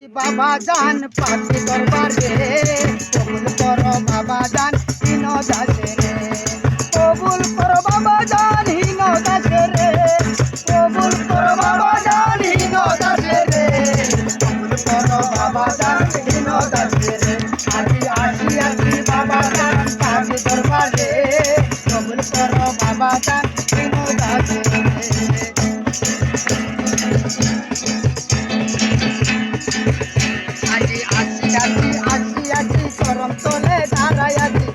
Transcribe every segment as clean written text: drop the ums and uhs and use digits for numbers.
বাবা জান পাখি দরবারে কবুল করো বাবা জান হীন দাসে রে, কবুল করো বাবা জান হীন দাসে রে, কবুল করো বাবা জান হীন দাসে রে, কবুল করো বাবা জান হীন দাসে রে। আজি আসি আসি বাবা জান পাখি দরবারে কবুল করো বাবা জান হীন দাসে রে। চরম তলে দাঁড়ায় আছি,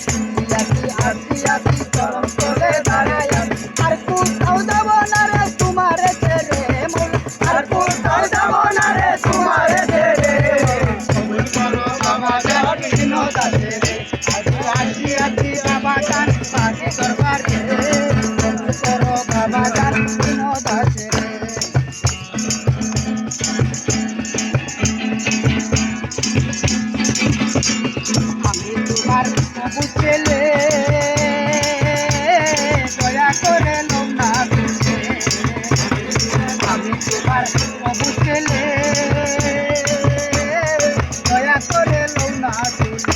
আছি চরম তলে দাঁড়ায় আছি। আর কোথাও যাব না রে তোমারে ছেড়ে মোলা, আর কোথাও যাব না রে তোমারে ছেড়ে। কবুল করো বাবা জান হীন দাসে রে, আছি বাবা জান পাখি দরবারে কবুল করো বাবা জান হীন দাসে রে। তোমার প্রভু ছেলে দয়া করে লোক না বুঝে, আমি তোমার প্রভু ছেলে দয়া করে লোক না বুঝে।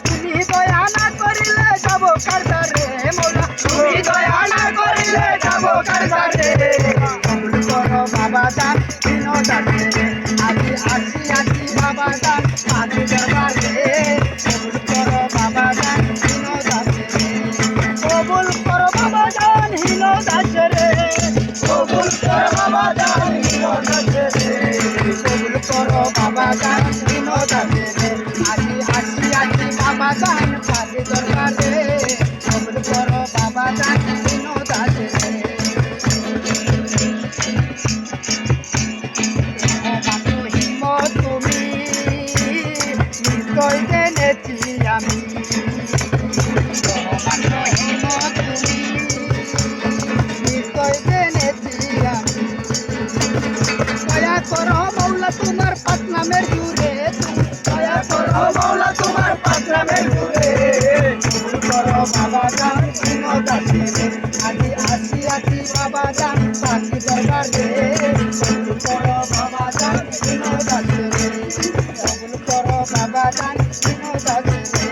তুমি দয়া না করিলে যাব কারদারে মোলা, তুমি দয়া না করিলে যাব কারদারে। কবুল করো বাবা জান হীন দাসে রে, আজি আসি বাবা জান পাখি দরবারে কবুল করো বাবা জান হীন দাসে রে, কবুল করো বাবা জান হীন দাসে রে, কবুল করো বাবা জান হীন দাসে রে, কবুল করো বাবা জান হীন দাসে রে। আজি আসি বাবা জান পাখি দরবারে কবুল করো বাবা জান হীন দাসে রে। তুমি নিশ্চয় জেনেছি আমি, নিশ্চয় জেনেছি আমি। দয়া করো মৌলা তোমার পাক নামের জুড়ে, দয়া করো মৌলা তোমার পাক নামের জুড়ে। কবুল করো বাবা জান হীন দাসে রে, আজি আসি বাবা জান পাখি দরবারে কবুল করো বাবা জান হীন দাসে রে, কবুল করো বাবা জান হীন দাসে রে।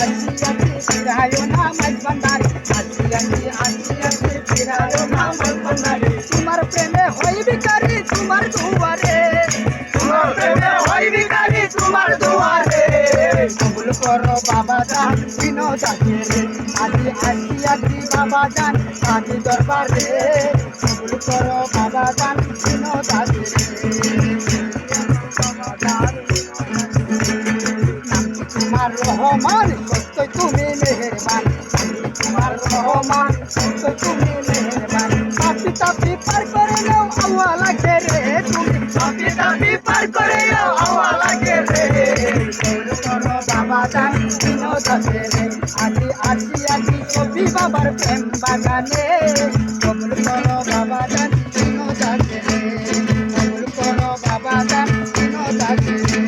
আসি ফিরায়ো না মাঝ ভান্ডারে, আসি ফিরায়ো না মাঝ ভান্ডারে। তোমার প্রেমে হই ভিখারি তোমার দুয়ারে, তোমার প্রেমে হই ভিখারি তোমার দুয়ারে। কবুল করো বাবা জান হীন দাসে রে, আজি আসি বাবা জান পাখি দরবারে কবুল করো বাবা জান হীন দাসে রে। তোমার রহমান সত্যই তুমি মেহেরবান, তোমার রহমান সত্যই তুমি মেহেরবান। পাপি তাপি পার করে নাও আওয়া লাগে রে, তুমি পাপি তাপি পার করে নাও আওয়া লাগে রে। কবুল করো বাবা জান হীন দাসে রে, আজি কবি বাবার প্রেম বাগানে কবুল করো বাবা জান হীন দাসে রে, কবুল করো বাবা জান হীন দাসে রে।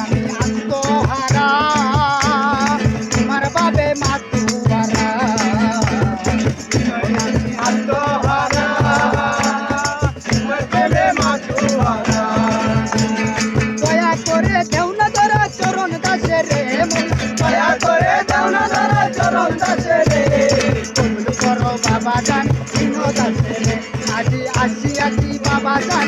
আমি আত্মহারা তোমার বাবে মাতুয়ারা, আত্মহারা তোমার বাবে মাতুয়ারা। দয়া করে দেও না ধরা চরণ দাসে রে, দয়া করে দেও না ধরা চরণ দাসে রে। কবুল করো বাবা জান হীন দাসে রে, আজি আসি বাবা জান